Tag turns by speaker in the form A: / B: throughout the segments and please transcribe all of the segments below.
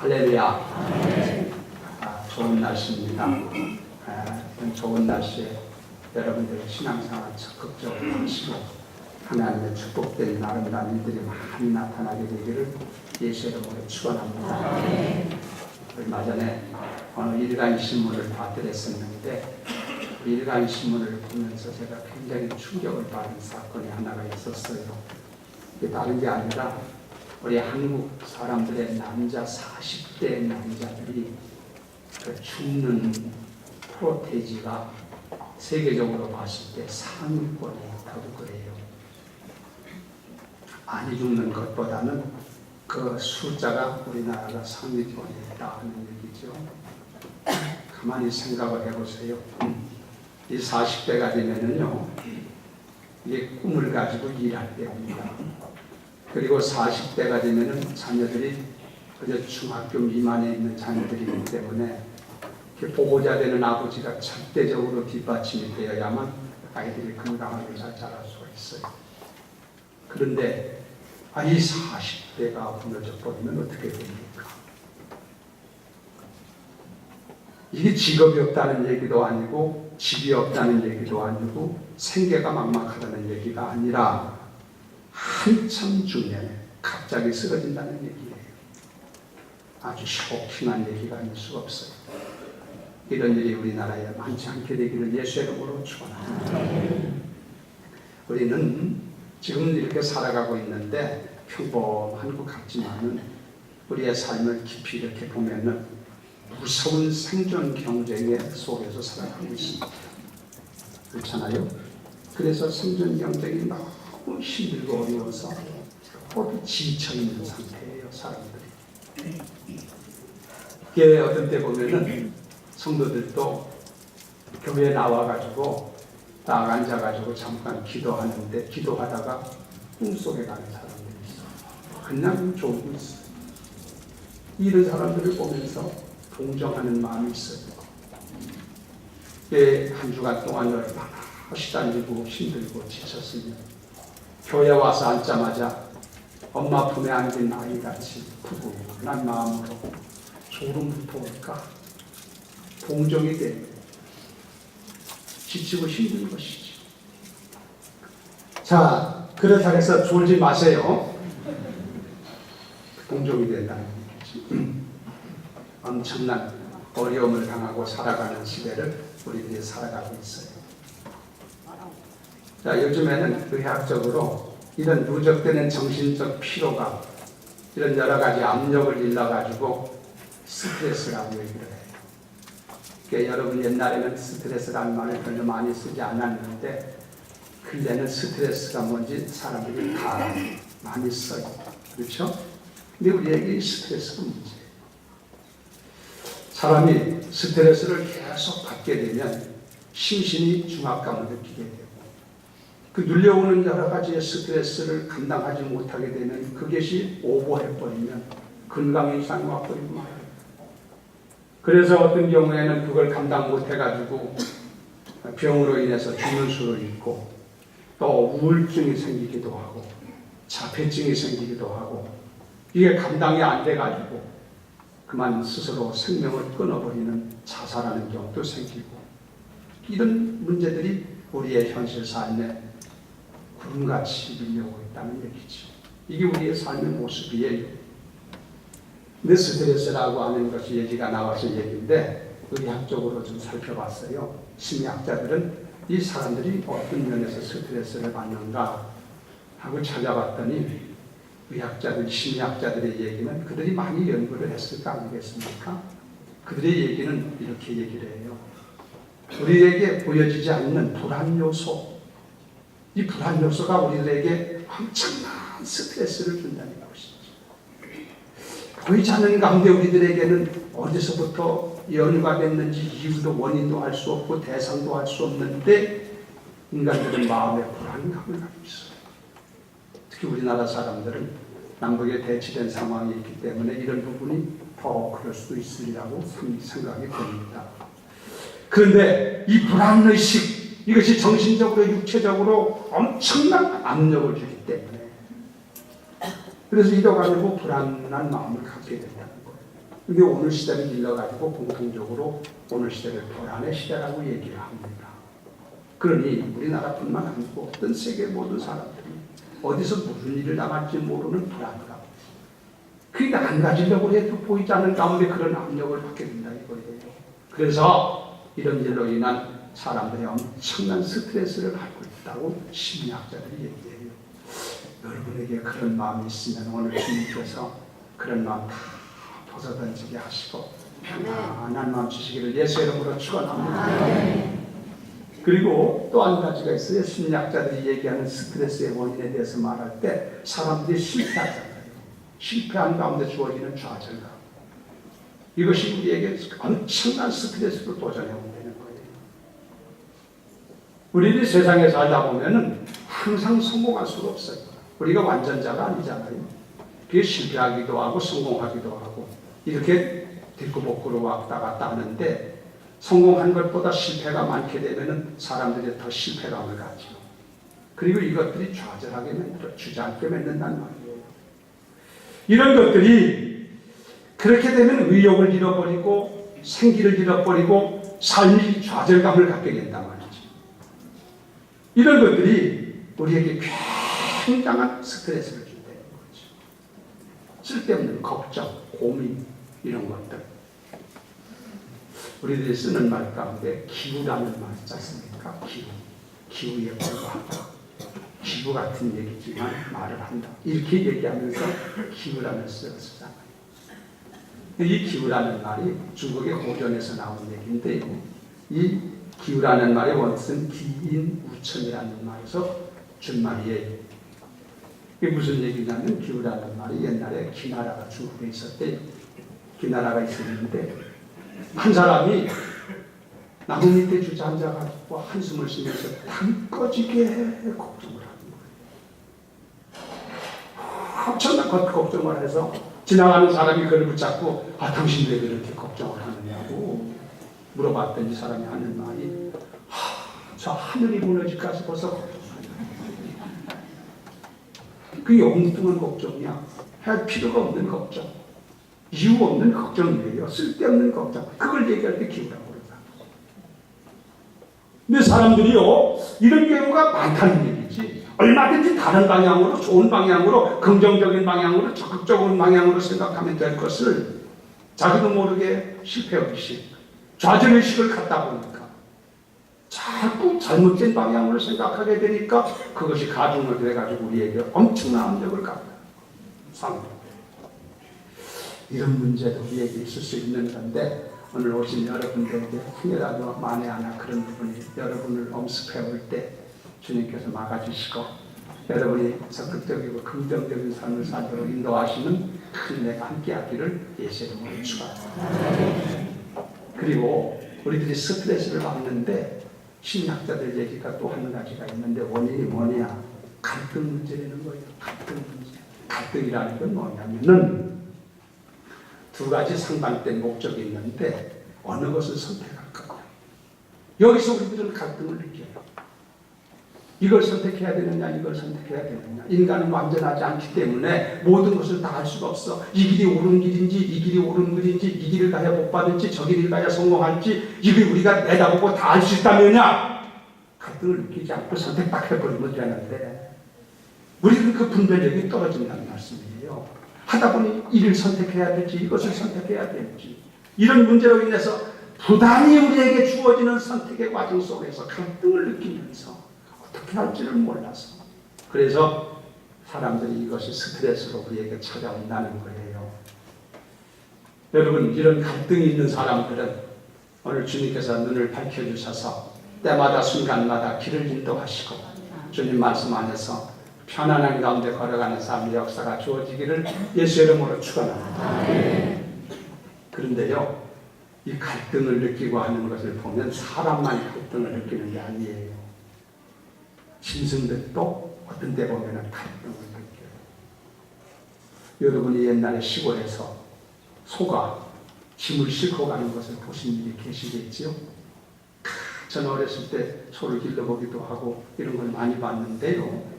A: 할렐루야. 좋은 날씨입니다. 좋은 날씨에 여러분들의 신앙생활 적극적으로 하시고 하나님의 축복된 아름다운 일들이 많이 나타나게 되기를 예수의 이름으로 축원합니다. 얼마 전에 어느 일간신문을 봐드렸었는데 그 일간신문을 보면서 제가 굉장히 충격을 받은 사건이 하나가 있었어요. 그게 다른 게 아니라 우리 한국 사람들의 남자 40대 남자들이 그 죽는 프로테이지가 세계적으로 봤을 때 상위권에 있다고 그래요. 많이 죽는 것보다는 그 숫자가 우리나라가 상위권에 있다는 얘기죠. 가만히 생각을 해보세요. 이 40대가 되면은요, 이게 꿈을 가지고 일할 때입니다. 그리고 40대가 되면은 자녀들이 그저 중학교 미만에 있는 자녀들이기 때문에 보호자 되는 아버지가 절대적으로 뒷받침이 되어야만 아이들이 건강하게 잘 자랄 수가 있어요. 그런데 이 40대가 무너져 버리면 어떻게 됩니까? 이게 직업이 없다는 얘기도 아니고 집이 없다는 얘기도 아니고 생계가 막막하다는 얘기가 아니라 한참 중에 갑자기 쓰러진다는 얘기예요. 아주 쇼킹한 얘기가 아닐 수가 없어요. 이런 일이 우리나라에 많지 않게 되기를 예수의 이름으로 축원합니다. 우리는 지금 이렇게 살아가고 있는데 평범한 것 같지만은 우리의 삶을 깊이 이렇게 보면은 무서운 생존 경쟁의 속에서 살아가고 있습니다. 그렇잖아요? 그래서 생존 경쟁이 너무 힘들고 어려워서 모두 지쳐있는 상태예요, 사람들이. 이게 어떤 때 보면은 성도들도 교회에 나와가지고 딱 앉아가지고 잠깐 기도하는데 기도하다가 꿈속에 가는 사람들이 있어요. 그냥 졸고 있어요. 이런 사람들을 보면서 동정하는 마음이 있어요. 한 주간 동안 얼마나 시달리고 힘들고 지쳤으면 교회 와서 앉자마자 엄마 품에 안긴 아이같이 푸근한 마음으로 소름부터 올까? 동정이 되고 지치고 힘든 것이지. 자, 그렇다고 해서 졸지 마세요. 동정이 된다는 얘기지. 엄청난 어려움을 당하고 살아가는 시대를 우리들이 살아가고 있어요. 자, 요즘에는 의학적으로 이런 누적되는 정신적 피로가 이런 여러 가지 압력을 일러가지고 스트레스라고 얘기를 해요. 그러니까 여러분 옛날에는 스트레스라는 말을 별로 많이 쓰지 않았는데 근래는 스트레스가 뭔지 사람들이 다 많이 써요. 그렇죠? 근데 우리에게 이 스트레스가 문제예요. 사람이 스트레스를 계속 받게 되면 심신이 중압감을 느끼게 되고 그 눌려오는 여러 가지의 스트레스를 감당하지 못하게 되면 그것이 오버해버리면 건강 이상이 와버리고 말아요. 그래서 어떤 경우에는 그걸 감당 못해가지고 병으로 인해서 죽는 수도 있고 또 우울증이 생기기도 하고 자폐증이 생기기도 하고 이게 감당이 안 돼가지고 그만 스스로 생명을 끊어버리는 자살하는 경우도 생기고 이런 문제들이 우리의 현실 삶에 구름같이 밀려오고 있다는 얘기죠. 이게 우리의 삶의 모습이에요. 근데 스트레스라고 하는 것이 얘기가 나와서 얘기인데 의학적으로 좀 살펴봤어요. 심리학자들은 이 사람들이 어떤 면에서 스트레스를 받는가 하고 찾아봤더니 의학자들, 심리학자들의 얘기는 그들이 많이 연구를 했을 거 아니겠습니까? 그들의 얘기는 이렇게 얘기를 해요. 우리에게 보여지지 않는 불안 요소, 이 불안 요소가 우리들에게 엄청난 스트레스를 준다는 것이죠. 보이지 않는 가운데 우리들에게는 어디서부터 연유가 됐는지 이유도 원인도 알 수 없고 대상도 알 수 없는데 인간들은 마음의 불안감을 갖고 있어요. 특히 우리나라 사람들은 남북에 대치된 상황이 있기 때문에 이런 부분이 더 그럴 수도 있으리라고 생각이 됩니다. 그런데 이 불안의식, 이것이 정신적으로 육체적으로 엄청난 압력을 주기 때문에 그래서 이러가지고 불안한 마음을 갖게 된다는 거예요. 근데 오늘 시대를 일러가지고 공통적으로 오늘 시대를 도란의 시대라고 얘기를 합니다. 그러니 우리나라뿐만 아니고 어떤 세계 모든 사람들이 어디서 무슨 일을 당할지 모르는 불안감. 그게 안 가지려고 해도 보이지 않는 가운데 그런 압력을 받게 된다 이거예요. 그래서 이런 일로 인한 사람들이 엄청난 스트레스를 받고 있다고 심리학자들이 얘기해요. 여러분에게 그런 마음이 있으면 오늘 주님께서 그런 마음 다 벗어던지게 하시고 편안한 마음 주시기를 예수의 이름으로 축원합니다. 그리고 또 한 가지가 있어요. 심리학자들이 얘기하는 스트레스의 원인에 대해서 말할 때 사람들이 실패하잖아요. 실패한 가운데 주어지는 좌절감. 이것이 우리에게 엄청난 스트레스로 도전해오면 되는 거예요. 우리들이 세상에 살다 보면은 항상 성공할 수가 없어요. 우리가 완전자가 아니잖아요. 그게 실패하기도 하고 성공하기도 하고 이렇게 뒷구복구로 왔다 갔다 하는데 성공한 것보다 실패가 많게 되면 사람들이 더 실패감을 가지고 그리고 이것들이 좌절하게 만들어 주저앉게 만든단 말이에요. 이런 것들이 그렇게 되면 의욕을 잃어버리고 생기를 잃어버리고 삶이 좌절감을 갖게 된단 말이죠. 이런 것들이 우리에게 굉장한 스트레스를 준다는 거죠. 쓸데없는 걱정, 고민 이런 것들. 우리들이 쓰는 말 가운데 기후라는 말이 있지 않습니까? 기후에 불과하다. 기후 같은 얘기지만 말을 한다. 이렇게 얘기하면서 기후라는 쓰잖아요. 이 기후라는 말이 중국의 고전에서 나온 얘기인데 이 기후라는 말의 원뜻은 기인우천이라는 말에서 준 말이에요. 이게 무슨 얘기냐면 기후라는 말이 옛날에 기나라가 중국에 있었대. 기나라가 있었는데 한 사람이 나무 밑에 주저앉아가지고 한숨을 쉬면서 불 꺼지게 걱정을 하는 거예요. 엄청난 걱정을 해서 지나가는 사람이 그를 붙잡고 당신 왜 그렇게 걱정을 하느냐고 물어봤더니 사람이 하는 말이 저 하늘이 무너질까서 벌써 걱정하냐. 그게 엉뚱한 걱정이야. 할 필요가 없는 걱정. 이유 없는 걱정이에요. 쓸데없는 걱정. 그걸 얘기할 때 기후라고 그런다. 근데 사람들이요, 이런 경우가 많다는 얘기지. 얼마든지 다른 방향으로, 좋은 방향으로, 긍정적인 방향으로, 적극적인 방향으로 생각하면 될 것을 자기도 모르게 실패의식, 좌절의식을 갖다 보니까 자꾸 잘못된 방향으로 생각하게 되니까 그것이 가중을 해가지고 우리에게 엄청난 압력을 갖다 삽니다. 이런 문제도 우리에게 있을 수 있는 건데 오늘 오신 여러분들에게 흥이라도 만에 하나 그런 부분이 여러분을 엄습해 올 때 주님께서 막아주시고 여러분이 적극적이고 긍정적인 삶을 살도록 인도하시는 큰 은혜가 함께하기를 예수의 이름으로 축원합니다. 그리고 우리들이 스트레스를 받는데 심리학자들 얘기가 또 한 가지가 있는데 원인이 뭐냐? 갈등 문제라는 거예요. 갈등 문제. 갈등이라는 건 뭐냐면은 두 가지 상반된 목적이 있는데 어느 것을 선택할 거냐. 여기서 우리들은 갈등을 느껴요. 이걸 선택해야 되느냐 이걸 선택해야 되느냐. 인간은 완전하지 않기 때문에 모든 것을 다 할 수가 없어. 이 길이 옳은 길인지 이 길이 옳은 길인지 이 길을 가야 복 받을지 저 길을 가야 성공할지 이걸 우리가 내다보고 다 할 수 있다면야 갈등을 느끼지 않고 선택 딱 해버리면 되는데 우리는 그 분별력이 떨어진다는 말씀이에요. 하다 보니 이를 선택해야 될지 이것을 선택해야 될지 이런 문제로 인해서 부단히 우리에게 주어지는 선택의 과정 속에서 갈등을 느끼면서 어떻게 할지를 몰라서 그래서 사람들이 이것이 스트레스로 우리에게 찾아온다는 거예요. 여러분 이런 갈등이 있는 사람들은 오늘 주님께서 눈을 밝혀주셔서 때마다 순간마다 길을 인도하시고 주님 말씀 안에서 편안한 가운데 걸어가는 삶의 역사가 주어지기를 예수의 이름으로 축원합니다. 그런데요, 이 갈등을 느끼고 하는 것을 보면 사람만 갈등을 느끼는 게 아니에요. 짐승들도 어떤 때 보면 갈등을 느껴요. 여러분이 옛날에 시골에서 소가 짐을 싣고 가는 것을 보신 일이 계시겠지요? 저는 어렸을 때 소를 길러보기도 하고 이런 걸 많이 봤는데요.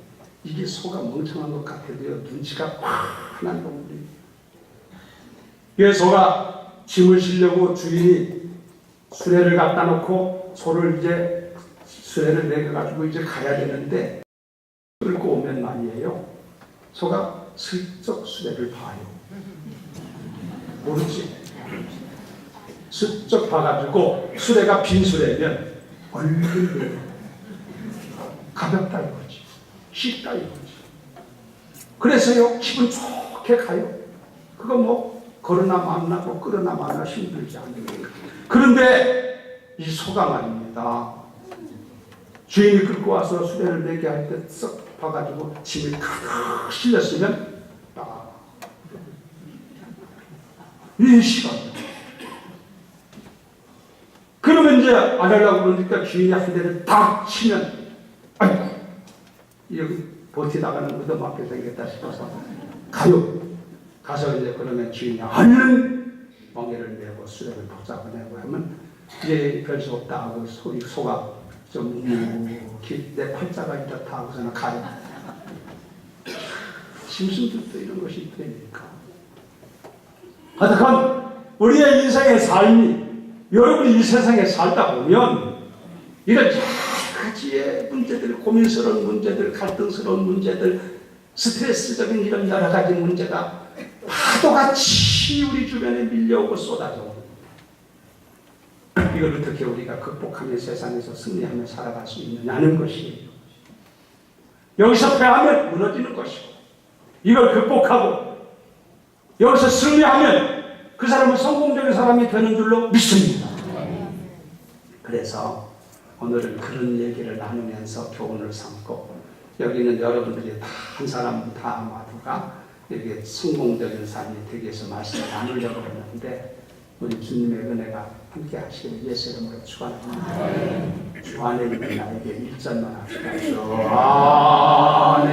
A: 이게 소가 멍청한 것 같아도요. 눈치가 환한 동물이에요. 이 소가 짐을 실려고 주인이 수레를 갖다 놓고 소를 이제 수레를 내려가지고 이제 가야 되는데 끌고 오면 말이에요. 소가 슬쩍 수레를 봐요. 모르지? 슬쩍 봐가지고 수레가 빈 수레면 얼른 가볍다 이거지. 쉽다 이거지. 그래서요 기분 좋게 가요. 그거 뭐 걸으나 만나고 끌으나 만나 힘들지 않으니까. 그런데 이 소가 말입니다. 주인이 끌고 와서 수레를 내게 할 때 썩 봐가지고 짐이 가득 실렸으면 이 시간. 그러면 이제 안 하려고 그러니까 주인이 한 대를 딱 치면 아이고 여기 버티다가는 얻어맞게 생겼다 싶어서 가요. 가서 이제 그러면 주인이 얼른 멍에를 내고 수레를 붙잡아내고 하면 이제 별 수 없다 하고 소가 좀 내 팔자가 이렇다 하고서는 가요. 짐승들도 이런 것이 있다니까. 하여튼 우리의 인생의 삶이 여러분이 이 세상에 살다 보면 이런 여러 가지의 문제들, 고민스러운 문제들, 갈등스러운 문제들, 스트레스적인 이런 여러 가지 문제가 파도같이 우리 주변에 밀려오고 쏟아져. 이걸 어떻게 우리가 극복하며 세상에서 승리하며 살아갈 수 있느냐는 것이에요. 여기서 패하면 무너지는 것이고, 이걸 극복하고 여기서 승리하면 그 사람은 성공적인 사람이 되는 줄로 믿습니다. 그래서 오늘은 그런 얘기를 나누면서 교훈을 삼고, 여기는 여러분들이 다 한 사람 다 모두가 이렇게 성공적인 삶이 되기 위해서 말씀을 나누려고 하는데, 우리 주님의 은혜가 함께 하시기를 예수 이름으로 축원합니다. 주 안에 있는 나에게 1절만 합시다. 주 안에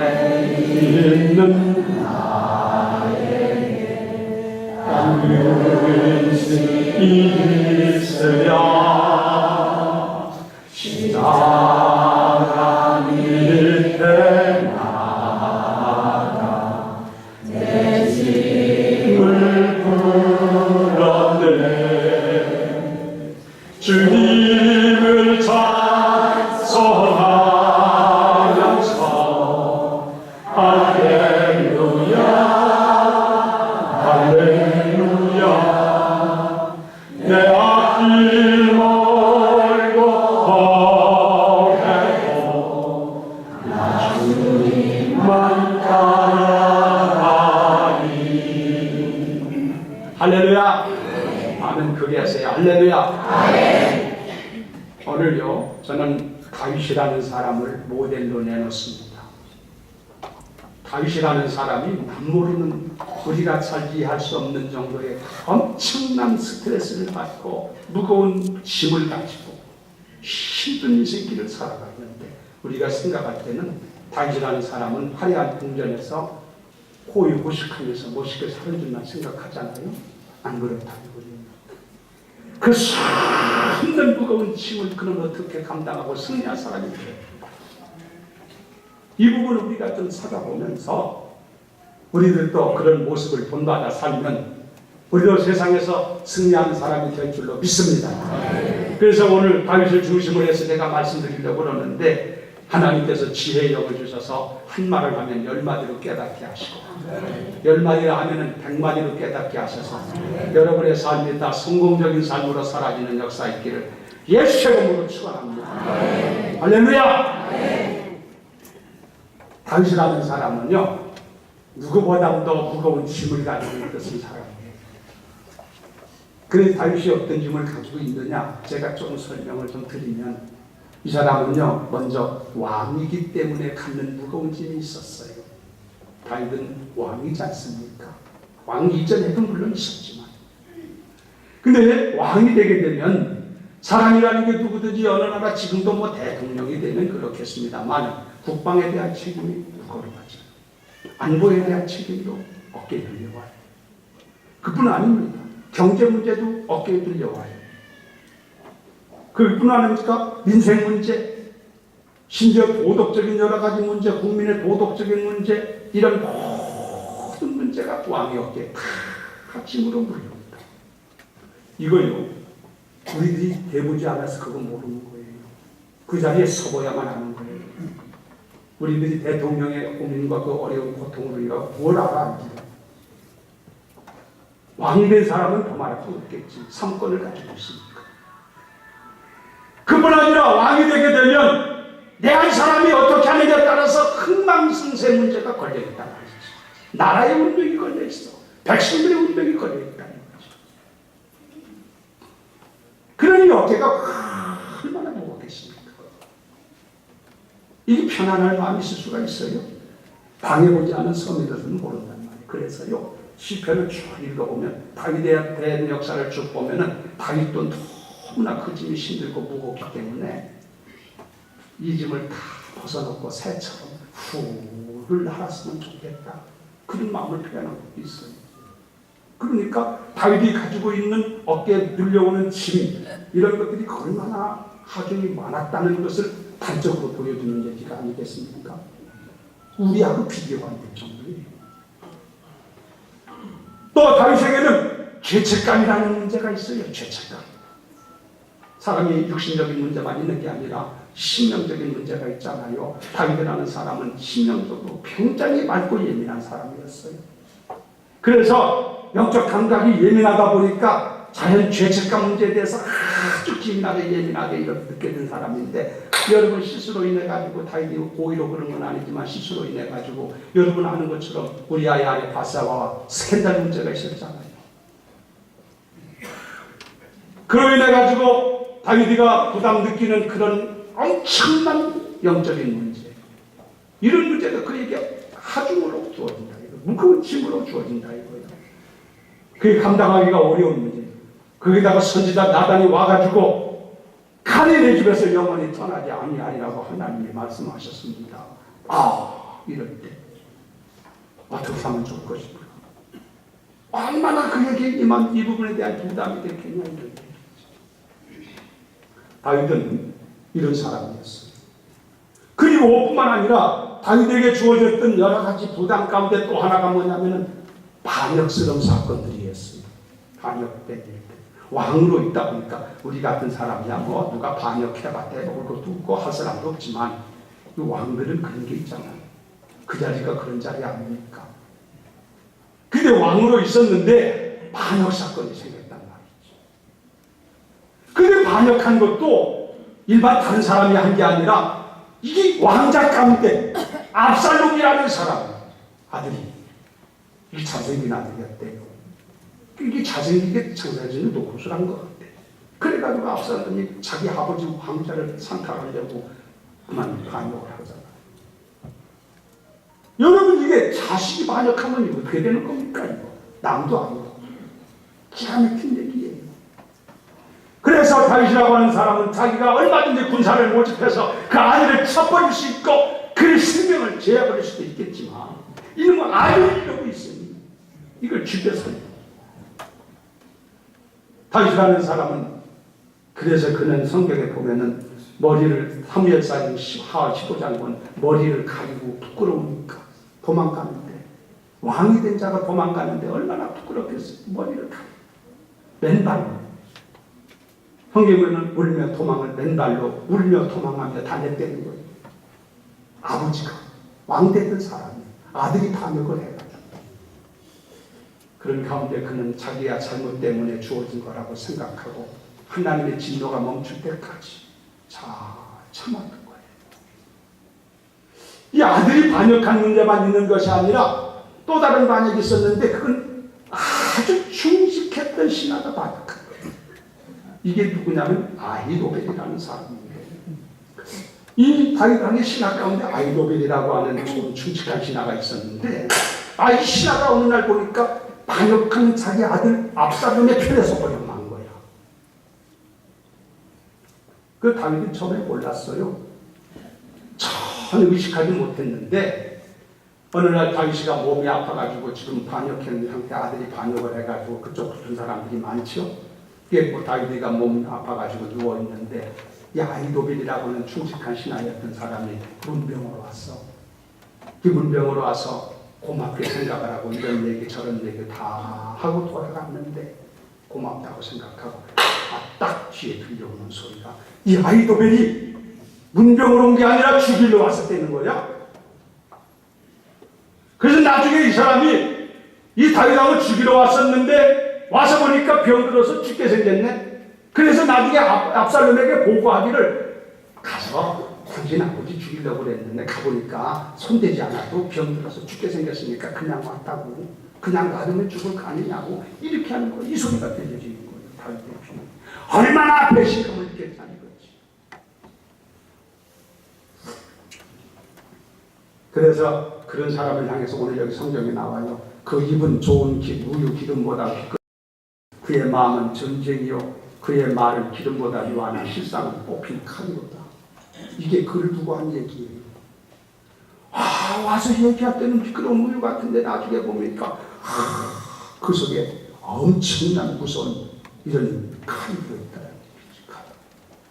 A: 있는 나에게 당근이 있으랴 십자가 밑에 나가 내 짐을 풀었네. 주님을 찬송하면서 할렐루야 할렐루야 내 앞길 멀고 험해도 나 주님만 따라가리. 할렐루야. 아멘. 그게 하세요. 할렐루야. 오늘요 저는 다윗이라는 사람을 모델로 내놓습니다. 다윗이라는 사람이 남모르는, 우리가 잘 이해할 수 없는 정도의 엄청난 스트레스를 받고 무거운 짐을 가지고 힘든 인생길을 살아가는데, 우리가 생각할 때는 다윗이라는 사람은 화려한 궁전에서 호의호식하면서 멋있게 사는 줄만 생각하잖아요. 안 그렇다는 거예요. 그 힘든 무거운 짐을 그는 어떻게 감당하고 승리할 사람이 돼요. 이 부분을 우리가 좀 찾아보면서 우리들도 그런 모습을 본받아 살면 우리도 세상에서 승리하는 사람이 될 줄로 믿습니다. 그래서 오늘 다윗을 중심으로 해서 내가 말씀드리려고 그러는데, 하나님께서 지혜의 영을 주셔서 한 말을 하면 10마디로 깨닫게 하시고, 10마디를 하면 100마디로 깨닫게 하셔서 여러분의 삶이 다 성공적인 삶으로 사라지는 역사 있기를 예수의 이름으로 축원합니다. 할렐루야. 다윗이라는 사람은요 누구보다도 무거운 짐을 가지고 있던 사람이에요. 그래서 다윗이 어떤 짐을 가지고 있느냐, 제가 좀 설명을 좀 드리면, 이 사람은요 먼저 왕이기 때문에 갖는 무거운 짐이 있었어요. 다윗은 왕이지 않습니까? 왕 이전에도 물론 있었지만, 근데 왕이 되게 되면 사람이라는 게 누구든지 어느 나라 지금도 뭐 대통령이 되면 그렇겠습니다만 국방에 대한 책임이 무거워하죠. 안보에 대한 책임도 어깨에 들려와요. 그뿐 아닙니다. 경제 문제도 어깨에 들려와요. 그뿐 아닙니까? 민생 문제, 심지어 도덕적인 여러 가지 문제, 국민의 도덕적인 문제, 이런 모든 문제가 왕의 어깨에 다 짐으로 물려옵니다. 이거요. 우리들이 해보지 않아서 그거 모르는 거예요. 그 자리에 서봐야만 하는 거예요. 우리들이 대통령의 고민과 그 어려운 고통을 우리가 뭘 알아? 왕된 사람은 더 말할 수 없겠지. 3권을 가지고 있으니까. 그뿐 아니라 왕이 되게 되면 내 한 사람이 어떻게 하느냐에 따라서 흥망성쇠 문제가 걸려있다는 거지. 나라의 운명이 걸려있어. 백성들의 운명이 걸려있다는 거지. 그러니 어깨가 얼마나 무겁겠습니까? 이게 편안할 마음이 있을 수가 있어요. 당해보지 않은 섬이들은 모른단 말이에요. 그래서요, 시편을 쭉 읽어보면 다윗에 대한 역사를 쭉 보면은 다윗도 너무나 그 짐이 힘들고 무겁기 때문에 이 짐을 다 벗어놓고 새처럼 후를 날았으면 좋겠다. 그런 마음을 표현하고 있어요. 그러니까 다윗이 가지고 있는 어깨에 늘려오는 짐, 이런 것들이 얼마나 하중이 많았다는 것을 단적으로 보여주는 얘기가 아니겠습니까? 우리하고 비교가 안 될 정도예요. 또 다윗에게는 죄책감이라는 문제가 있어요. 죄책감. 사람이 육신적인 문제만 있는 게 아니라 심령적인 문제가 있잖아요. 다윗이라는 사람은 심령적으로 굉장히 맑고 예민한 사람이었어요. 그래서 영적 감각이 예민하다 보니까 자연 죄책감 문제에 대해서 아주 예민하게 느끼게 된 사람인데, 여러분 실수로 인해 가지고 다윗이 고의로 그런 건 아니지만 실수로 인해 가지고 여러분 아는 것처럼 우리 아이 안에 바사바와 스캔들 문제가 있었잖아요. 그로 인해 가지고 다윗이가 부담 느끼는 그런 엄청난 영적인 문제, 이런 문제가 그에게 하중으로 주어진다. 무거운 짐으로 주어진다 이거예요. 그게 감당하기가 어려운 문제. 거기다가 선지자 나단이 와가지고 칼이 내 집에서 영원히 떠나지 아니하리라고 하나님이 말씀하셨습니다. 이럴 때 어떻게 하면 좋을 것인가? 얼마나 그에게 이 부분에 대한 부담이 됐겠냐. 다윗은 이런 사람이었어요. 그리고 뿐만 아니라 다윗에게 주어졌던 여러 가지 부담 가운데 또 하나가 뭐냐면은 반역스러운 사건들이었어요. 반역된 일들. 왕으로 있다 보니까 우리 같은 사람이야 뭐 누가 반역해봤다 해볼 것도 없고 할 사람도 없지만 이 왕들은 그런 게 있잖아요. 그 자리가 그런 자리 아닙니까? 근데 왕으로 있었는데 반역 사건이 생겼단 말이죠. 근데 반역한 것도 일반 다른 사람이 한 게 아니라 이게 왕자 가운데 압살롬이라는 사람 아들이, 이게 잘생긴 아들이었대요. 이게 잘생기게 창세전에 노릇을 한 것 같아. 그래가지고 압살롬이 자기 아버지 왕자를 상탈하려고 그만 반역을 하잖아. 여러분, 이게 자식이 반역하면 어떻게 되는 겁니까? 이거 남도 아니고 기가 막힌 얘기예요. 그래서 다윗이라고 하는 사람은 자기가 얼마든지 군사를 모집해서 그 아들을 쳐버릴 수 있고 그 생명을 제어버릴 수도 있겠지만 이놈은 아들이라고 있으니 이걸 죽여서, 다윗이라는 사람은 그래서 그는 성경에 보면은 머리를 사무엘상 하와 15장 보면 머리를 가리고 부끄러우니까 도망가는데, 왕이 된 자가 도망가는데 얼마나 부끄럽겠어요. 머리를 가리고 맨발로, 성경에는 울며 도망을 맨발로 울며 도망하며 다녔다는 거예요. 아버지가 왕됐던 사람이 아들이 반역을 해가지고, 그런 가운데 그는 자기야 잘못 때문에 주어진 거라고 생각하고 하나님의 진노가 멈출 때까지 잘 참았던 거예요. 이 아들이 반역한 문제만 있는 것이 아니라 또 다른 반역이 있었는데 그건 아주 충직했던 신하가 반역한 거예요. 이게 누구냐면 아히도벨이라는 사람이에요. 이 다윗 왕의 신하 가운데 아히도벨이라고 하는 좀 충직한 신하가 있었는데, 이 신하가 어느 날 보니까 반역한 자기 아들 압살롬의 편에 서버려 만 거야. 그 다윗은 처음에 몰랐어요. 전혀 의식하지 못했는데 어느 날 다윗이가 몸이 아파가지고 지금 반역한 상태, 아들이 반역을 해가지고 그쪽 붙은 사람들이 많죠. 그게 뭐 다윗이가 몸이 아파가지고 누워있는데 이 아히도벨이라고 하는 충직한 신하였던 사람이 문병으로 왔어. 그 문병으로 와서 고맙게 생각을 하고 이런 얘기 저런 얘기 다 하고 돌아갔는데 고맙다고 생각하고 딱 뒤에 들려오는 소리가 이 아히도벨이 문병으로 온 게 아니라 죽이러 왔었다는 거야. 그래서 나중에 이 사람이 이 다윗왕을 죽이러 왔었는데 와서 보니까 병들어서 죽게 생겼네. 그래서 나중에 압살롬에게 보고하기를 가서 당신 아버지 죽이려고 그랬는데 가보니까 손대지 않아도 병들어서 죽게 생겼으니까 그냥 왔다고. 그냥 놔두면 죽을 거 아니냐고 이렇게 하는 거예요. 이 소리가 들려지는 거예요. 다윗의 피는 얼마나 배신감을 느꼈다는 거지. 그래서 그런 사람을 향해서 오늘 여기 성경에 나와요. 그 입은 좋은 우유 기름보다 그의 마음은 전쟁이요 그의 말은 기름보다 유하나 실상은 뽑힌 칼이로다. 이게 그를 두고 한 얘기예요. 와서 얘기할 때는 미끄러운 우유 같은데 나중에 보니까 그 속에 엄청난 무서운 이런 칼이 들어있다는 얘기죠.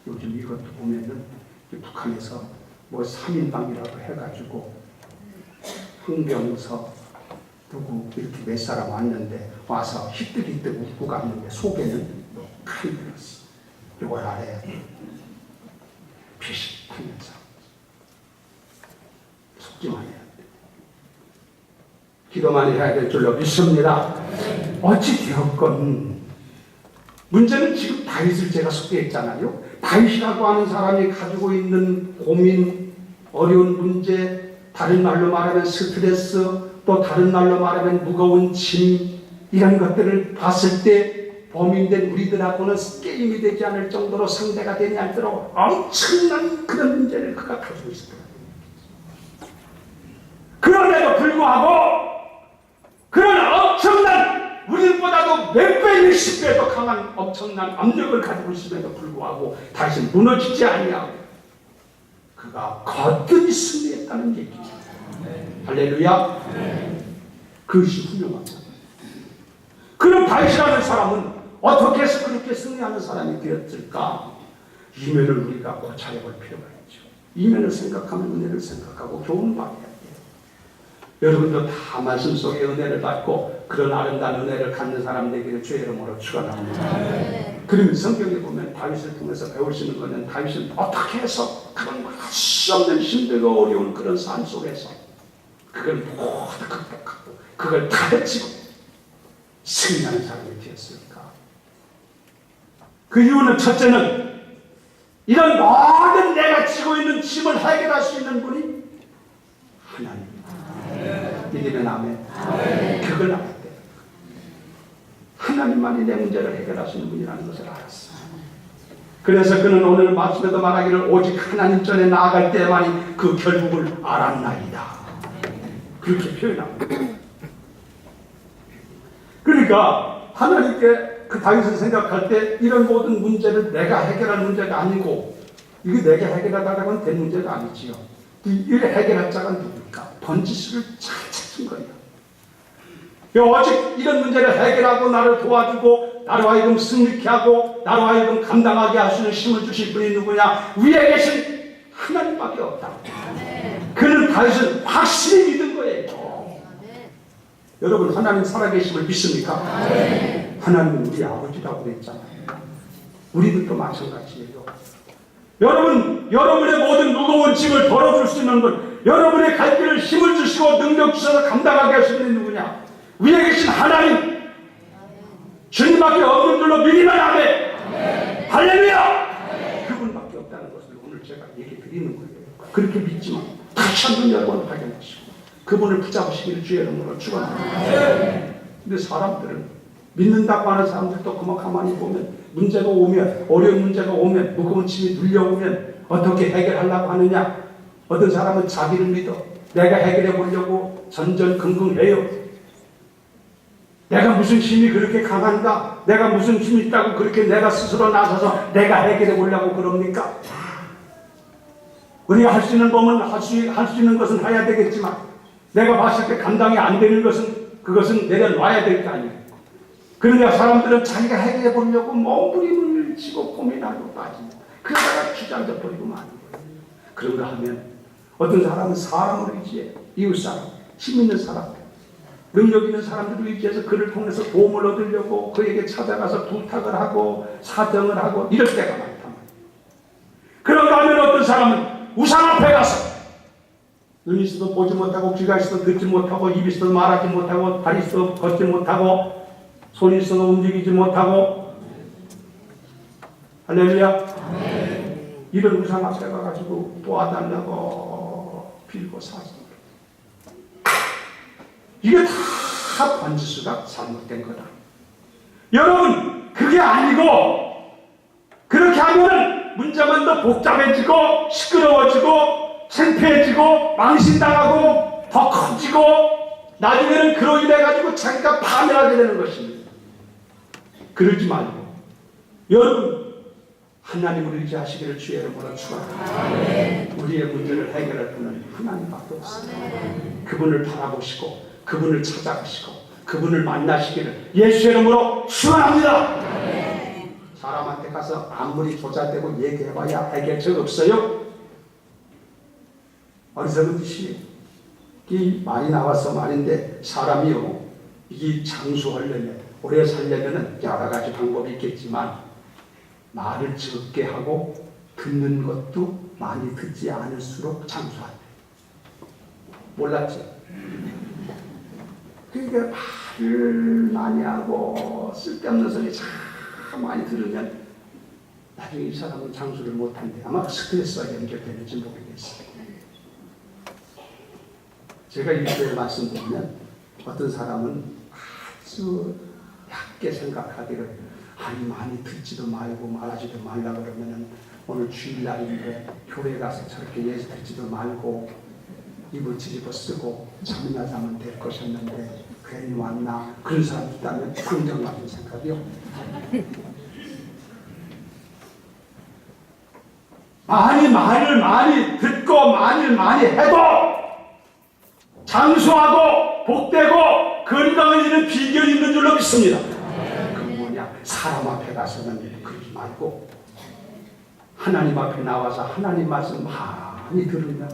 A: 요즘 이것도 보면은 북한에서 뭐 3인방이라고 해가지고 흥병서 누구 이렇게 몇 사람 왔는데 와서 히뜩히뜩 웃고 갔는데 속에는 칼이 들었어. 이걸 알아야 돼. 비슷하면서 속지만 해야 돼. 기도만 해야 될 줄로 믿습니다. 어찌 되었건 문제는 지금 다윗을 제가 소개했잖아요. 다윗이라고 하는 사람이 가지고 있는 고민, 어려운 문제, 다른 말로 말하면 스트레스, 또 다른 말로 말하면 무거운 짐, 이런 것들을 봤을 때 범인된 우리들하고는 게임이 되지 않을 정도로 상대가 되지 않도록 엄청난 그런 문제를 그가 가지고 있습니다. 그럼에도 불구하고 그런 엄청난 우리보다도 몇 배, 몇십 배 더 강한 엄청난 압력을 가지고 있음에도 불구하고 다윗은 무너지지 아니하고 그가 거뜬히 승리했다는 얘기죠. 할렐루야. 그것이 훌륭합니다. 그럼 다윗이라는 사람은 어떻게 해서 그렇게 승리하는 사람이 되었을까? 이면을 우리가 고찰해 볼 필요가 있죠. 이면을 생각하면 은혜를 생각하고 교훈을 받아야 돼요. 여러분도 다 말씀 속에 은혜를 받고 그런 아름다운 은혜를 갖는 사람 되기를 주의 이름으로 축원합니다. 그러면 성경에 보면 다윗을 통해서 배울 수 있는 것은 다윗은 어떻게 해서 그런 수 없는 힘들고 어려운 그런 삶 속에서 그걸 모두 극복하고 그걸 다 헤치고 승리하는 사람이 되었을까? 그 이유는 첫째는 이런 모든 내가 지고 있는 짐을 해결할 수 있는 분이 하나님입니다. 믿으면 아멘. 그걸 알았대요. 하나님만이 내 문제를 해결하시는 분이라는 것을 알았어. 그래서 그는 오늘 말씀에도 말하기를 오직 하나님 전에 나아갈 때만이 그 결국을 알았나이다. 그렇게 표현합니다. 그러니까 하나님께 그 다윗을 생각할 때 이런 모든 문제를 내가 해결할 문제가 아니고 이게 내가 해결하다가는 된 문제가 아니지요. 이를 해결할 자가 누굴까? 번지수를 잘 찾은 거예요. 오직 이런 문제를 해결하고 나를 도와주고 나로 하여금 승리케 하고 나로 하여금 감당하게 하시는 힘을 주실 분이 누구냐? 위에 계신 하나님밖에 없다. 그는 다윗은 확실히 믿은 거예요. 여러분 하나님 살아계심을 믿습니까? 하나님은 우리 아버지라고 그랬잖아요. 우리들도 마찬가지예요. 여러분, 여러분의 모든 무거운 짐을 덜어줄 수 있는 분, 여러분의 갈 길을 힘을 주시고 능력 주셔서 감당하게 하시는 분이 누구냐? 위에 계신 하나님, 주님밖에 없는 줄로 믿으면 아멘. 할렐루야. 그분밖에 없다는 것을 오늘 제가 얘기 드리는 거예요. 그렇게 믿지만 다시 한번 여러분 확인하시고 그분을 붙잡으시기를 주의 이름으로 축원합니다. 근데 사람들은 믿는다고 하는 사람들도 그만 가만히 보면 문제가 오면 어려운 문제가 오면 무거운 짐이 눌려오면 어떻게 해결하려고 하느냐? 어떤 사람은 자기를 믿어 내가 해결해 보려고 전전긍긍해요. 내가 무슨 힘이 그렇게 강한가? 내가 무슨 힘이 있다고 그렇게 내가 스스로 나서서 내가 해결해 보려고 그럽니까? 우리가 할 수 있는 법은 할 수 있는 것은 해야 되겠지만 내가 봤을 때 감당이 안 되는 것은 그것은 내려놔야 될 거 아니에요. 그러니까 사람들은 자기가 해결해 보려고 몸부림을 치고 고민하고 빠집니다. 그러다가 주저앉아 버리고 마는 거예요. 그런가 하면 어떤 사람은 사람을 의지해 이웃사람, 힘 있는 사람 능력 있는 사람들을 의지해서 그를 통해서 도움을 얻으려고 그에게 찾아가서 부탁을 하고 사정을 하고 이럴 때가 많단 말이에요. 그런가 하면 어떤 사람은 우상 앞에 가서 눈이 있어도 보지 못하고 귀가 있어도 듣지 못하고 입이 있어도 말하지 못하고 다리 있어도 걷지 못하고 손이 있어도 움직이지 못하고 할렐루야. 이런 우상 앞에 가가지고 도와달라고 빌고 사서 이게 다 번지수가 잘못된 거다. 여러분, 그게 아니고 그렇게 하면 문제만 더 복잡해지고 시끄러워지고 창피해지고 망신당하고 더 커지고 나중에는 그로 인해 가지고 자기가 파멸하게 되는 것입니다. 그러지 말고 여러분, 하나님을 의지하시기를 주의 이름으로 축원합니다. 우리의 문제를 해결할 분은 하나님밖에 없습니다. 그분을 바라보시고 그분을 찾아가시고 그분을 만나시기를 예수의 이름으로 축원합니다. 사람한테 가서 아무리 조잘되고 얘기해봐야 해결책 없어요. 어리석은 뜻이에요. 이 말이 나와서 말인데 사람이요, 이 장수하려면 오래 살려면 여러 가지 방법이 있겠지만 말을 적게 하고 듣는 것도 많이 듣지 않을수록 장수한대. 몰랐죠? 그러니까 말을 많이 하고 쓸데없는 소리 참 많이 들으면 나중에 이 사람은 장수를 못한대. 아마 스트레스와 연결되는지 모르겠어요. 제가 이렇게 말씀드리면 어떤 사람은 아주 얕게 생각하기를 아니 많이 듣지도 말고 말하지도 말라 그러면은 오늘 주일날인데 교회 가서 저렇게 예수 듣지도 말고 입을 뒤집어 쓰고 잠이나 자면 될 것이었는데 괜히 왔나 그런 사람이 있다면 긍정 같은 생각이요. 말을 많이 듣고 말을 많이 해도 장수하고 복되고 건강해지는 비결이 있는 줄로 믿습니다. 그건 뭐냐? 사람 앞에 가서는 그러지 말고 하나님 앞에 나와서 하나님 말씀 많이 들으면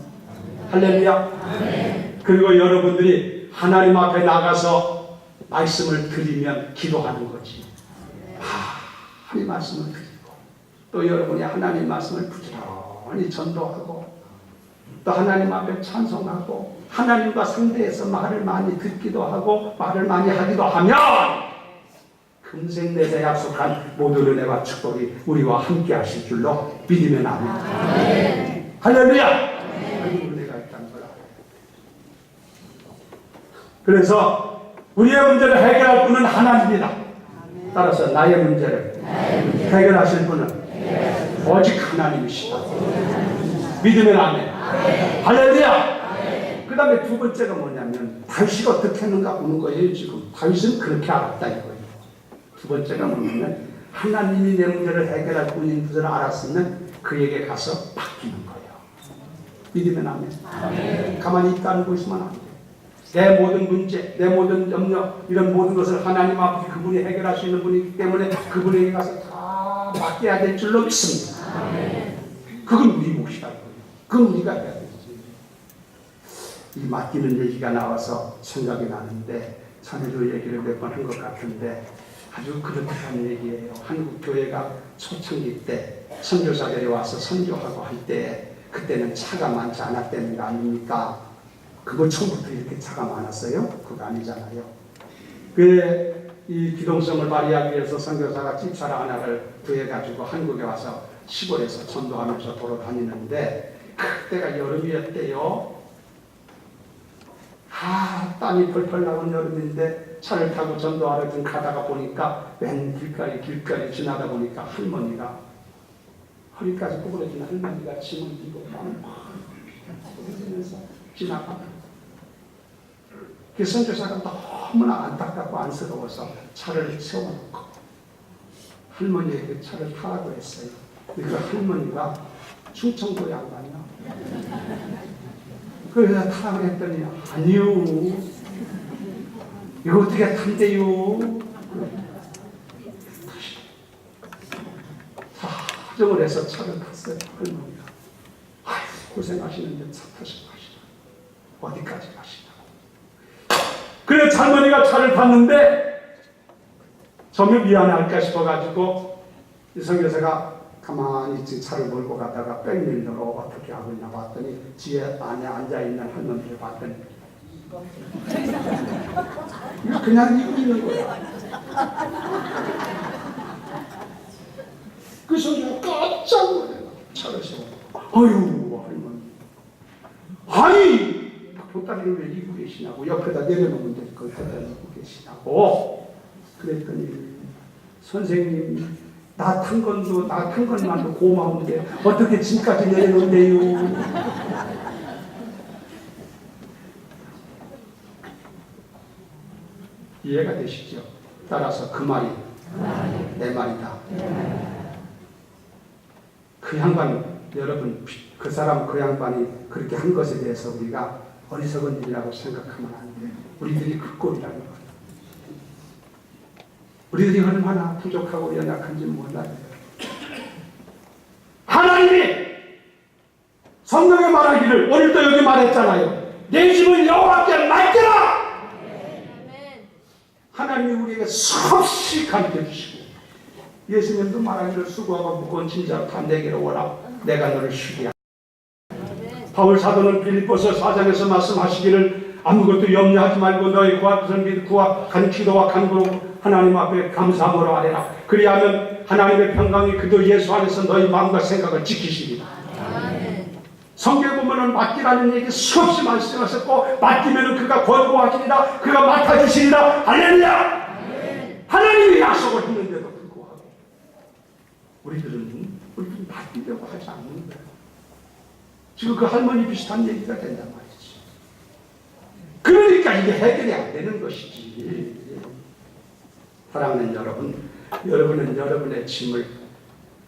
A: 할렐루야. 그리고 여러분들이 하나님 앞에 나가서 말씀을 드리면 기도하는 거지. 많이 말씀을 드리고 또 여러분이 하나님 말씀을 부지런히 전도하고 또 하나님 앞에 찬송하고 하나님과 상대해서 말을 많이 듣기도 하고 말을 많이 하기도 하면 금생 내내 약속한 모든 은혜와 축복이 우리와 함께 하실 줄로 믿으면 아멘. 할렐루야. 은혜가 있다는 거라. 그래서 우리의 문제를 해결할 분은 하나님이다. 따라서 나의 문제를 해결하실 분은 오직 하나님이시다. 믿으면 아멘. 할렐루야. 그 다음에 두 번째가 뭐냐면 다윗이 어떻게 했는가 보는 거예요. 지금 다윗은 그렇게 알았다 이거예요. 두 번째가 뭐냐면 하나님이 내 문제를 해결할 분인 것을 알았으면 그에게 가서 바뀌는 거예요. 믿으면 아멘. 가만히 있다는 것이면 안 돼. 내 모든 문제, 내 모든 염려 이런 모든 것을 하나님 앞에 그분이 해결할 수 있는 분이기 때문에 그분에게 가서 다 맡겨야 될 줄로 믿습니다. 그건 우리 몫이다. 그건 우리가 해야 되지. 이 맡기는 얘기가 나와서 생각이 나는데 자네도 얘기를 몇 번 한 것 같은데 아주 그렇다는 얘기예요. 한국 교회가 초창기 때 선교사들이 와서 선교하고 할 때 그때는 차가 많지 않았다는 거 아닙니까? 그거 처음부터 이렇게 차가 많았어요? 그거 아니잖아요. 이 기동성을 발휘하기 위해서 선교사가 집차를 하나를 구해가지고 한국에 와서 시골에서 전도하면서 돌아다니는데 그때가 여름이었대요. 땀이 펄펄 나온 여름인데 차를 타고 전도하러 좀 가다가 보니까 맨 길가에 지나다 보니까 할머니가 허리까지 구부러진 할머니가 짐을 지고 땀을 막 흘리면서 지나가더라고요. 그 선교사가 너무나 안타깝고 안쓰러워서 차를 세워놓고 할머니에게 차를 타라고 했어요. 그러니까 할머니가 충청도 양반이야. 그래서 타라고 했더니 아니요. 이거 어떻게 탄대요? 사정을 해서 차를 탔어요. 할머니가. 고생하시는데 차 타시고 가시라. 어디까지 가시라고. 그래 그런데 할머니가 차를 탔는데 정말 미안할까 싶어가지고 이 선교사가 가만히 차를 몰고 가다가 백밀러로 어떻게 하고 있나 봤더니 뒤에 안에 앉아있는 할머니를 봤더니 그냥 이고 있는 거야. 그 소리가 깜짝 놀라요. 차를 세워. 아유 할머니. 아니 보따리를 왜 이고 계시냐고. 옆에다 내려놓으면 될 걸 갖다 놓고 계시냐고. 그랬더니 선생님 나 탄 것만도 고마운데 어떻게 짐까지 내려놓는데요. 이해가 되시죠? 따라서 그 말이 내 말이다. 그 양반, 여러분, 그 사람 그 양반이 그렇게 한 것에 대해서 우리가 어리석은 일이라고 생각하면 안 돼요. 우리들이 그 꼴이라는 거예요. 우리들이 얼마나 부족하고 연약한지 몰라요. 하나님이 성경에 말하기를 오늘도 여기 말했잖아요. 내 집은 여호와께 맡겨라. 하나님이 우리에게 수없이 가르쳐주시고 예수님도 말하기를 수고하고 무거운 짐자로 다 내게로 오라 내가 너를 쉬게 하리라. 바울 사도는 빌립보서 4장에서 말씀하시기를 아무것도 염려하지 말고 너희 구하는 기도와 간구로 하나님 앞에 감사함으로 아뢰라. 그리하면 하나님의 평강이 그도 예수 안에서 너희 마음과 생각을 지키시리라. 성경에 보면은 맡기라는 얘기 수없이 말씀하셨고 맡기면은 그가 권고하시리라. 그가 맡아주시리라. 할렐루야. 하나님이 약속을 했는데도 불구하고 우리들은 맡기려고 하지 않는 거예요. 지금 그 할머니 비슷한 얘기가 된단 말이지. 그러니까 이게 해결이 안 되는 것이지. 사랑하는 여러분, 여러분은 여러분의 짐을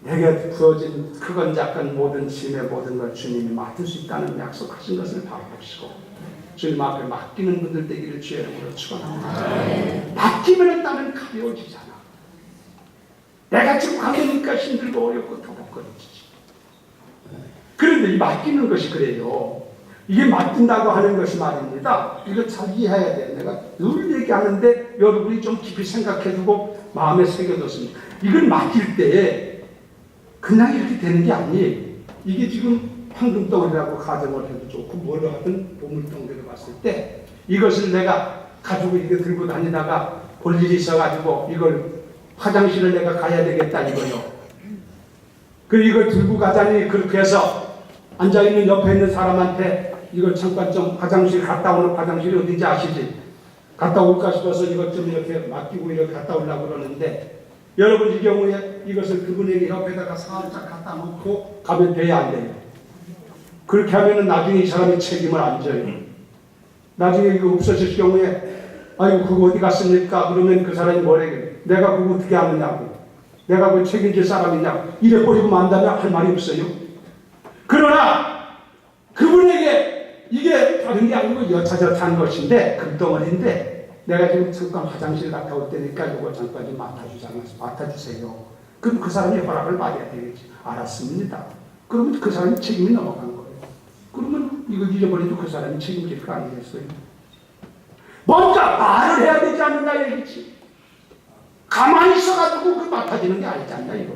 A: 내게 부어진 크건 작건 모든 짐의 모든 걸 주님이 맡을 수 있다는 약속하신 것을 바라보시고 주님 앞에 맡기는 분들 되기를 주의 이름으로 축원합니다. 맡기면 나는 가벼워지잖아. 내가 지금 가보니까 힘들고 어렵고 더벅거리지. 그런데 이 맡기는 것이 그래요. 이게 맡긴다고 하는 것이 말입니다. 이거 잘 이해해야 돼. 내가 늘 얘기하는데 여러분이 좀 깊이 생각해두고 마음에 새겨뒀습니다. 이걸 맡길 때 그냥 이렇게 되는 게 아니에요. 이게 지금 황금덩어리라고 가정을 해도 좋고 뭐로 하든 보물덩어리로 봤을 때 이것을 내가 가지고 이렇게 들고 다니다가 볼 일이 있어가지고 이걸 화장실을 내가 가야 되겠다 이거요. 그 이걸 들고 가자니 그렇게 해서 앉아있는 옆에 있는 사람한테 이걸 잠깐 좀 화장실 갔다 오는 화장실이 어딘지 아시지? 갔다 올까 싶어서 이것 좀 이렇게 맡기고 이렇게 갔다 오려고 그러는데 여러분 이 경우에 이것을 그분에게 옆에다가 살짝 갖다 놓고 가면 돼야 안 돼요. 그렇게 하면은 나중에 이 사람이 책임을 안 져요. 나중에 이거 없어질 경우에 아이고 그거 어디 갔습니까? 그러면 그 사람이 뭐래요? 내가 그거 어떻게 하느냐고. 내가 그 책임질 사람이냐. 이래 버리고 만다면 할 말이 없어요. 그러나 그분에게 이게 다른 게 아니고 여차저차한 것인데 금덩어리인데 내가 지금 잠깐 화장실 갔다 올 때니까 이거 잠깐 좀 맡아주세요. 그럼 그 사람이 허락을 받아야 되겠지. 알았습니다. 그러면 그 사람이 책임이 넘어간 거예요. 그러면 이거 잊어버려도 그 사람이 책임질 거 아니겠어요? 뭔가 말을 해야 되지 않느냐 얘기지. 가만히 있어가지고 그 맡아지는 게 아니지 않냐 이거.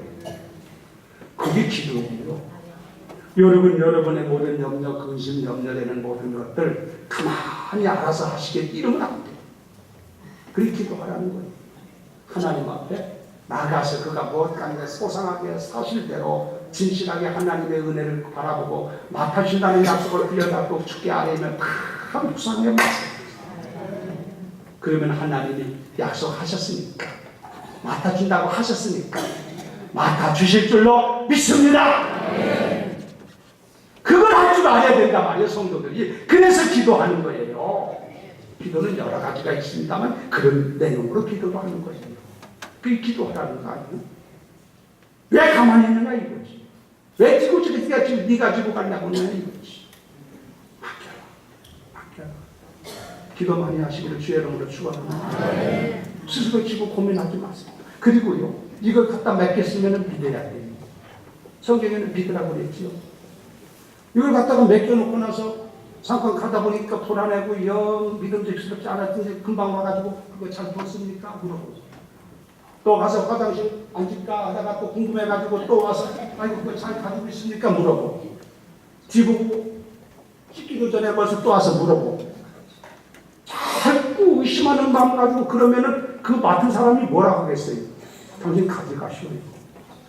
A: 그게 기도예요. 여러분의 모든 염려, 근심, 염려되는 모든 것들 가만히 알아서 하시겠지 이러면 안 돼요. 그렇게 기도하라는 거예요. 하나님 앞에 나가서 그가 무엇간에 소상하게 사실대로 진실하게 하나님의 은혜를 바라보고 맡아준다는 약속을 빌려받고 주께 아뢰면 다 묵상해 맞습니다. 그러면 하나님이 약속하셨으니까 맡아준다고 하셨으니까 맡아주실 줄로 믿습니다. 그걸 할 줄 알아야 된단 말이에요. 성도들이. 그래서 기도하는 거예요. 기도는 여러 가지가 있습니다만 그런 내용으로 기도도 하는 거예요. 그게 기도하라는 거 아니에요? 왜 가만히 있느냐 이거지. 왜 지고 저기가 지금 네가 지고 가려고 하느냐 이거지. 맡겨라. 기도 많이 하시기를 주의 이름으로 축원합니다. 스스로 지고 고민하지 마세요. 그리고요 이걸 갖다 맡겼으면 믿어야 돼요. 성경에는 믿으라고 그랬지요. 이걸 갖다가 맡겨놓고 나서 잠깐 가다 보니까 불안하고 영 믿음직스럽지 않았는데 금방 와가지고 그거 잘 뒀습니까? 물어보고 또 가서 화장실 앉을까 하다가 또 궁금해가지고 또 와서 아이고 그거 잘 가지고 있습니까? 물어보고 뒤보고 씻기도 전에 벌써 또 와서 물어보고 자꾸 의심하는 마음 가지고 그러면은 그 맡은 사람이 뭐라고 하겠어요? 당신 가져가시오.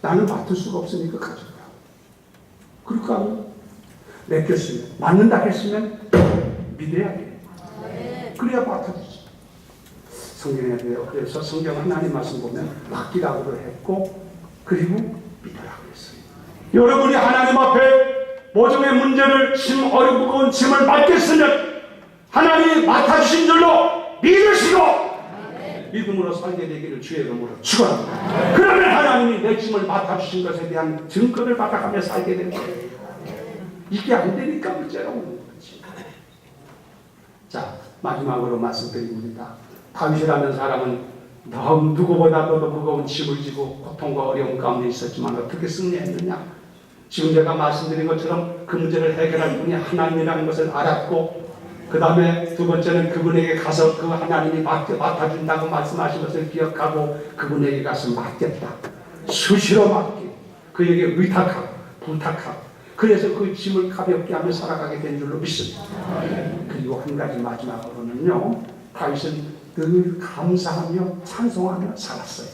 A: 나는 맡을 수가 없으니까 가져가. 그럴까 하면 맡겼으면 맞는다 했으면 믿어야 돼. 그래야 맡아주지. 성경에 대해서 그래서 성경 하나님 말씀 보면 맡기라고 했고 그리고 믿으라고 했어요. 여러분이 하나님 앞에 모종의 문제를 어려운 무거운 짐을 맡겼으면 하나님이 맡아주신 줄로 믿으시고 믿음으로 살게 되기를 주의 이름으로 축원합니다. 그러면 하나님이 내 짐을 맡아주신 것에 대한 증거를 받아가며 살게 되는 거예요. 이게 안 되니까 문제가 오는 거지. 자, 마지막으로 말씀드립니다. 다윗이라는 사람은 너무 누구보다도 무거운 짐을 지고 고통과 어려움 가운데 있었지만 어떻게 승리했느냐? 지금 제가 말씀드린 것처럼 그 문제를 해결할 분이 하나님이라는 것을 알았고 그 다음에 두 번째는 그분에게 가서 그 하나님이 맡아준다고 말씀하신 것을 기억하고 그분에게 가서 맡겼다. 수시로 맡기고 그에게 의탁하고 부탁하고 그래서 그 짐을 가볍게 하며 살아가게 된 줄로 믿습니다. 그리고 한 가지 마지막으로는요. 다윗은 늘 감사하며 찬송하며 살았어요.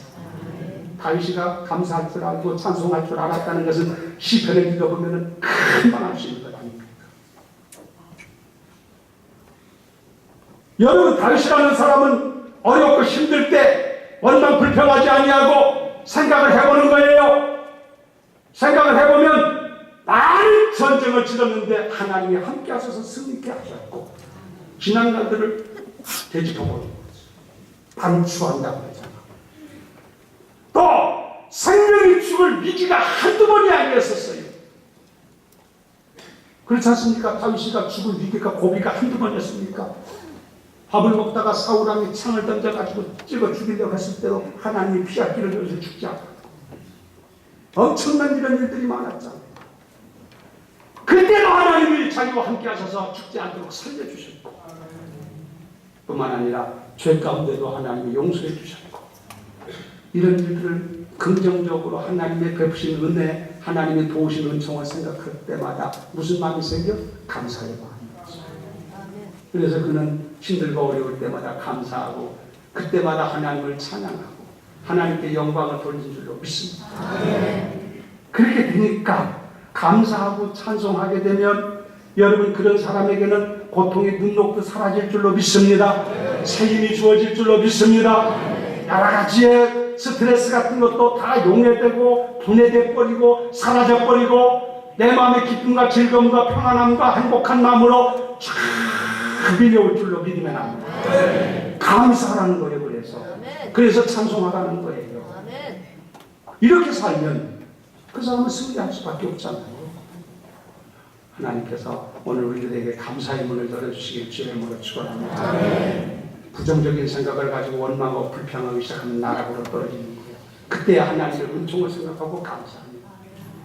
A: 다윗이가 감사할 줄 알고 찬송할 줄 알았다는 것은 시편을 읽어보면 금방 알 수 있는 것 아닙니까? 여러분 다윗이라는 사람은 어렵고 힘들 때 원망 불평하지 아니하고 생각을 해보는 거예요. 생각을 해보면 많은 전쟁을 치렀는데 하나님이 함께 하셔서 승리케 하셨고 지난날들을 되짚어보는 거죠. 반추한다고 하잖아. 또 생명이 죽을 위기가 한두 번이 아니었었어요. 그렇지 않습니까? 다윗이가 죽을 위기가 고비가 한두 번이었습니까? 밥을 먹다가 사울왕이 창을 던져가지고 찍어 죽이려고 했을 때도 하나님이 피하기를 줘서 죽지 않았고 엄청난 이런 일들이 많았잖아요. 그때도 하나님이 자기와 함께 하셔서 죽지 않도록 살려주셨고 뿐만 아니라 죄 가운데도 하나님이 용서해 주셨고 이런 일들을 긍정적으로 하나님의 베푸신 은혜 하나님의 도우신 은총을 생각할 때마다 무슨 마음이 생겨? 감사의 마음이 있어요. 그래서 그는 힘들고 어려울 때마다 감사하고 그때마다 하나님을 찬양하고 하나님께 영광을 돌린 줄로 믿습니다. 그렇게 되니까 감사하고 찬송하게 되면 여러분 그런 사람에게는 고통의 눈녹도 사라질 줄로 믿습니다. 새 힘이 주어질 줄로 믿습니다. 여러 가지의 스트레스 같은 것도 다 용해되고 분해돼 버리고 사라져 버리고 내 마음의 기쁨과 즐거움과 평안함과 행복한 마음으로 쫙 밀려올 줄로 믿으면 합니다. 감사하라는 거예요. 그래서 찬송하라는 거예요. 이렇게 살면 그 사람은 승리할 수밖에 없잖아요. 하나님께서 오늘 우리들에게 감사의 문을 열어주시길 주의 이름으로 축원합니다. 부정적인 생각을 가지고 원망하고 불평하기 시작하면 나락으로 떨어지는 거예요. 그때 하나님의 은총을 생각하고 감사합니다.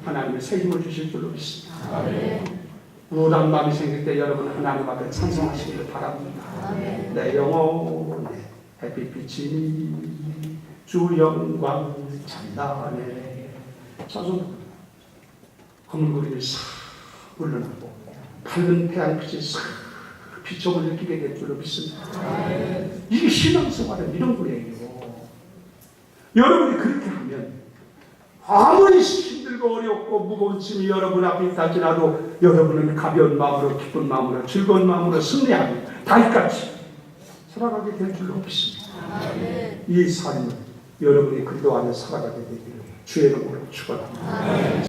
A: 하나님의 새 힘을 주실 줄로 믿습니다. 우울한 마음이 생길 때 여러분 하나님 앞에 찬송하시기를 바랍니다. 내 영혼에 햇빛이 주 영광 찬다네. 찬송 허물고리를 싹 물러나고 밝은 태양빛이 싹 비춰을 느끼게 될 줄로 믿습니다. 이게 신앙생활은 이런 거예요. 여러분이 그렇게 하면 아무리 힘들고 어렵고 무거운 짐이 여러분 앞에 있다 할지라도 여러분은 가벼운 마음으로 기쁜 마음으로 즐거운 마음으로 승리하고 다윗같이 살아가게 될 줄로 믿습니다. 이 삶을 여러분이 그리도 안에 살아가게 되기를 주의 이름으로 축원합니다.